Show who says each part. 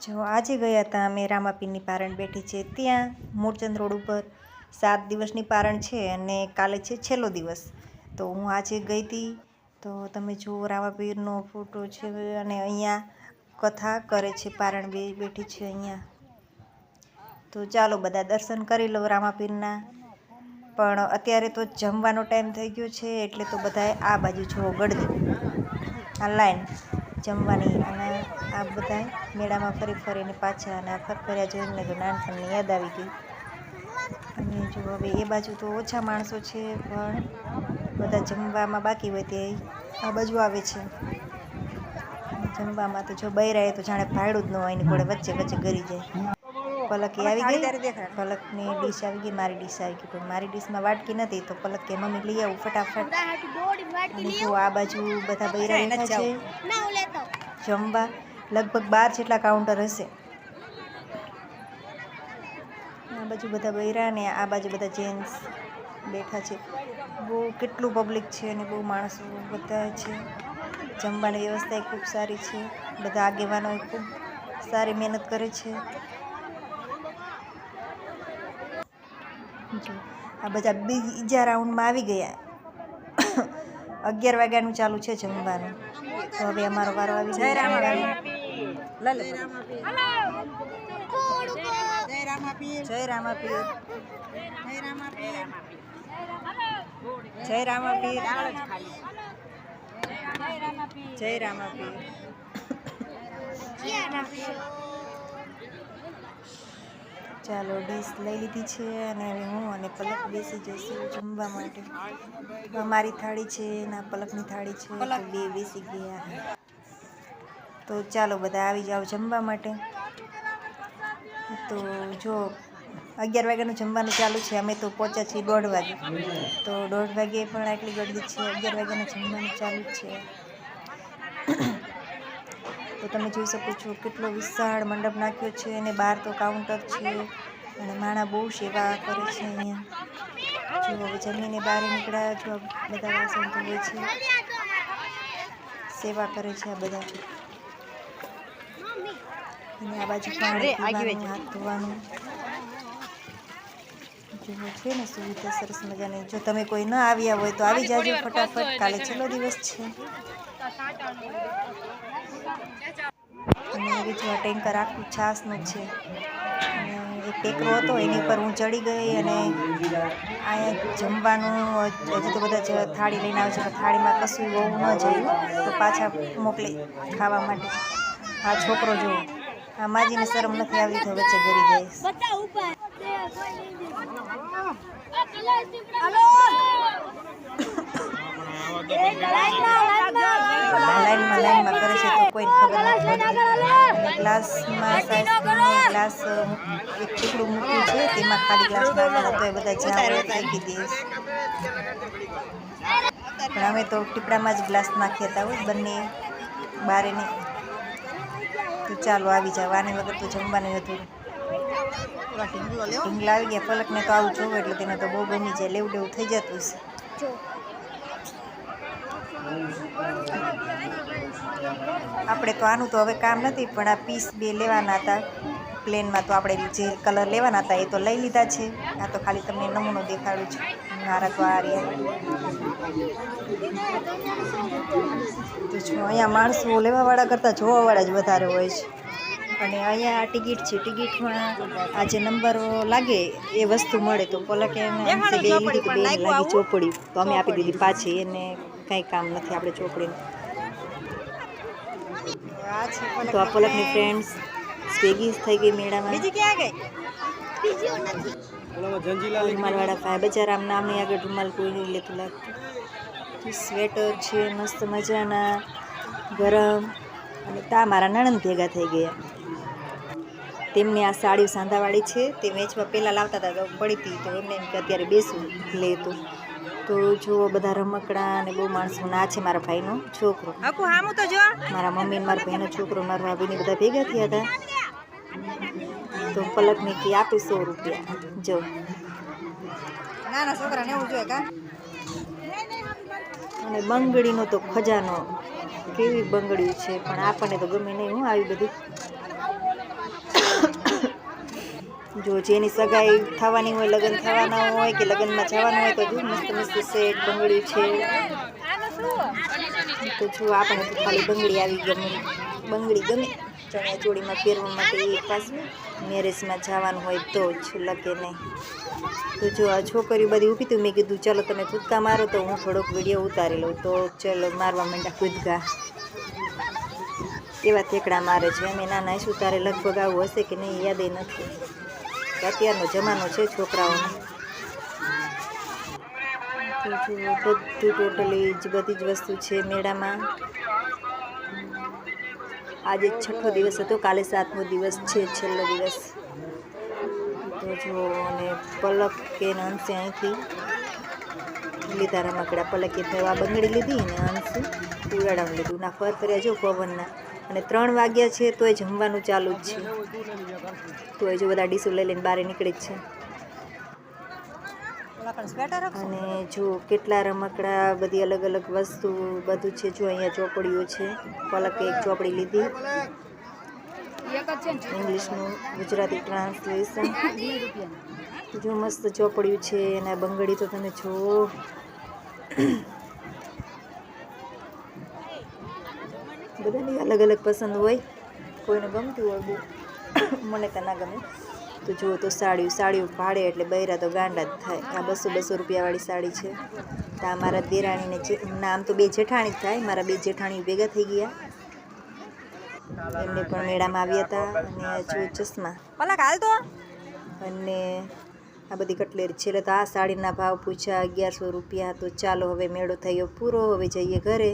Speaker 1: જો આજે ગયા હતા અમે રામાપીરની પારણ બેઠી છે ત્યાં મૂળચંદ રોડ ઉપર 7 દિવસની પારણ છે અને કાલે છે છેલ્લો દિવસ. તો હું આજે ગઈ હતી. તો તમે જુઓ રામાપીરનો ફોટો છે અને અહીંયા કથા કરે છે, પારણ બેઠી છે અહીંયા. તો ચાલો બધા દર્શન કરી લો રામાપીરના. પણ અત્યારે તો જમવાનો ટાઈમ થઈ ગયો છે એટલે તો બધાએ આ બાજુ જુઓ ગળદી આ લાઈન જમવાની. અને આ બધા મેળામાં ફરીને પાછા અને આ ફરફરિયા જોઈને તો નાનપણની યાદ આવી ગઈ. અને જો હવે એ બાજુ તો ઓછા માણસો છે પણ બધા જમવામાં બાકી હોય તે આ બાજુ આવે છે જમવામાં. તો જો બૈરાએ તો જાણે ભાડું જ ન હોય, એની જોડે વચ્ચે વચ્ચે ગરી જાય. પલક આવી ગઈ, પલકની ડીશ આવી ગઈ, મારી ડીશ આવી ગઈ. પણ મારી ડીશમાં વાટકી નથી તો પલક કે મમ્મી લઈ આવું ફટાફટ. અને જો આ બાજુ બધા બૈરા બેઠા છે જમવા. લગભગ 12 જેટલા કાઉન્ટર હશે. આ બાજુ બધા બૈરા ને આ બાજુ બધા જેન્ટ્સ બેઠા છે. બહુ કેટલું પબ્લિક છે અને બહુ માણસો બધા છે. જમવાની વ્યવસ્થા ખૂબ સારી છે. બધા આગેવાનો ખૂબ સારી મહેનત કરે છે. જો આ બધા બીજા રાઉન્ડમાં આવી ગયા. 11 વાગ્યાનું ચાલુ છે જમવાનું. તો હવે અમારો વારો આવી ગયો. જય રામાપીર, જય રામાપીર, જય રામાપીર, જય રામાપીર. ચાલો ડીશ લઈ લીધી છે અને હવે હું અને પલક બેસી જઈશું જમવા માટે. મારી થાળી છે ના પલકની થાળી છે, તો બે બેસી ગયા. તો ચાલો બધા આવી જાઓ જમવા માટે. તો જો 11 વાગ્યાનું જમવાનું ચાલુ છે. અમે તો પહોંચ્યા છીએ 1:30 વાગે. તો 1:30 વાગે પણ આટલી ગળદી છે. 11 વાગ્યાનું જમવાનું ચાલુ જ છે. તો તમે જોઈ શકો છો કેટલો વિશાળ મંડપ નાખ્યો છે અને બહાર તો કાઉન્ટર છે અને માણા બહુ સેવા કરે છે અહીંયા. જો હવે જમીને બહાર નીકળ્યા. જો બધા વાસણ ધોવે છે, સેવા કરે છે આ બધા. અને આ બાજુ પાણી પીવાનું, હાથ ધોવાનું જેવું છે ને સુવિધા સરસ મજાની. જો તમે કોઈ ન આવ્યા હોય તો આવી જાજો ફટાફટ. કાલે છેલ્લો દિવસ છે. અને હવે જો આ ટેન્કર આખું છાસનું છે. અને એક ટેકરો હતો એની ઉપર હું ચડી ગઈ અને અહીંયા જમવાનું હજી તો બધા થાળી લઈને આવે છે પણ થાળીમાં કશું હોવું ન જોયું તો પાછા મોકલે ખાવા માટે. આ છોકરો જો આ માજીને શરમ નથી આવતી તો વચ્ચે ગરી જાય. લાઈનમાં કરે છે તો કોઈને ખબર નથી પડતી. અને ગ્લાસમાં ગ્લાસ એક ટુકડું મૂક્યું છે, તેમાં ખાલી ગ્લાસ નાખવાનો તો એ બધા જ્યાં ફેંકી દે. પણ અમે તો ટીપડામાં જ ગ્લાસ નાખ્યા હતા હોય બંને બારે નહીં. તો ચાલો આવી જાવ. આની વગર તો જમવાનું હતું. ઢીંગલા આવી ગયા. પલકને તો આવું જોવું એટલે તેને તો બહુ ગમી જાય. લેવું થઈ જતું છે. આપણે તો આનું તો હવે કામ નથી પણ આ પીસ 2 લેવાના હતા પ્લેનમાં. તો આપણે જે કલર લેવાના હતા એ તો લઈ લીધા છે. આ તો ખાલી તમને નમૂનો દેખાડું છું. મારા તો આ રહ્યા. તો જો અહીંયા માણસો લેવાવાળા કરતાં જોવાવાળા જ વધારે હોય છે. અને અહીંયા આ ટિકિટ છે. ટિકિટમાં આ જે નંબર લાગે એ વસ્તુ મળે. તો પલકે એને બે લીધી તો 2 લાગી ચોપડી. તો અમે આપી દીધી પાછી. એને કંઈ કામ નથી આપણે ચોપડીને. તો આ પલકની ફ્રેન્ડ્સ ભેગી થઈ ગઈ મેળામાં. રૂમાલવાળા ભાઈ બજાર આમ નામની આગળ રૂમાલ કોઈ નહીં લેતું લાગતું. સ્વેટર છે મસ્ત મજાના ગરમ. અને તા મારા નણંદ ભેગા થઈ ગયા. તેમની આ સાડી સાંધાવાળી છે. તે વેચવા પહેલાં લાવતા હતા તો પડી હતી તો એમને એમ કે અત્યારે બેસું લેતું. તો જુઓ બધા રમકડા અને બહુ માણસો. ના છે મારા ભાઈનો છોકરો, મારા મમ્મી ને મારા ભાઈનો છોકરો, મારા ભાભીને બધા ભેગા થયા હતા. તો પલકને કે આપે 100 રૂપિયા. જો નાના છોકરાને એવું જોઈએ કા. અને બંગડીનો તો ખજાનો. કેવી બંગડી છે પણ આપણને તો ગમે નહીં હું આવી બધી. જો જેની સગાઈ થવાની હોય, લગ્ન થવાના હોય કે લગ્નમાં જવાનું હોય તો જો મસ્ત મસ્ત સેટ બંગડી છે. તો જો આપણે તો ખાલી બંગડી આવી ગમે, બંગડી ગમે ચણિયા ચોળીમાં પહેરવા માટે. એ પાછું મેરેજમાં જવાનું હોય તો જ લગે નહીં. તો જો આ છોકરીઓ બધી ઊભી હતી, મેં કીધું ચાલો તમે કૂદકા મારો તો હું થોડોક વિડીયો ઉતારી લઉં. તો ચલો મારવા માંડ્યા કૂદકા. એવા થેકડા મારે છે. અમે નાના શું તારે લગભગ આવું હશે કે નહીં યાદ નથી. અત્યારનો જમાનો છે છોકરાઓનો. તો જો બધું ટોટલી બધી જ વસ્તુ છે મેળામાં. આજે 6ઠ્ઠો દિવસ હતો, કાલે 7મો દિવસ છે, છેલ્લો દિવસ. તો જો અને પલક કે અંશે અહીંથી લીધા રમકડા. પલકે આ બંગડી લીધી ને અંશે ઉડાડવાનું લીધું. ના ફર ફર્યા જો પવનના. અને 3 વાગ્યા છે તોય જમવાનું ચાલુ જ છે. તોય જો બધા ડીશો લઈ લઈને બહાર નીકળે જ છે. અને જો કેટલા રમકડા, બધી અલગ અલગ વસ્તુ બધું છે. જો અહીંયા ચોપડીઓ છે. પલકે એક ચોપડી લીધી, ઇંગ્લિશનું ગુજરાતી ટ્રાન્સલેશન. જો મસ્ત ચોપડીઓ છે. અને બંગડી તો તમે જો બધાની અલગ અલગ પસંદ હોય. કોઈને ગમતું હોય બહુ, મને તો ના ગમે. તો જુઓ તો સાડીઓ ભાડે એટલે બૈરા તો ગાંડા જ થાય. આ 200 રૂપિયાવાળી સાડી છે. તો આ મારા દેરાણીને નામ તો 2 જેઠાણી જ થાય. મારા 2 જેઠાણી ભેગા થઈ ગયા. એમને પણ મેળામાં આવ્યા હતા. અને જો ચશ્મા અને આ બધી કટલેરી છે. તો આ સાડીના ભાવ પૂછ્યા 1100 રૂપિયા. તો ચાલો હવે મેળો થયો પૂરો, હવે જઈએ ઘરે.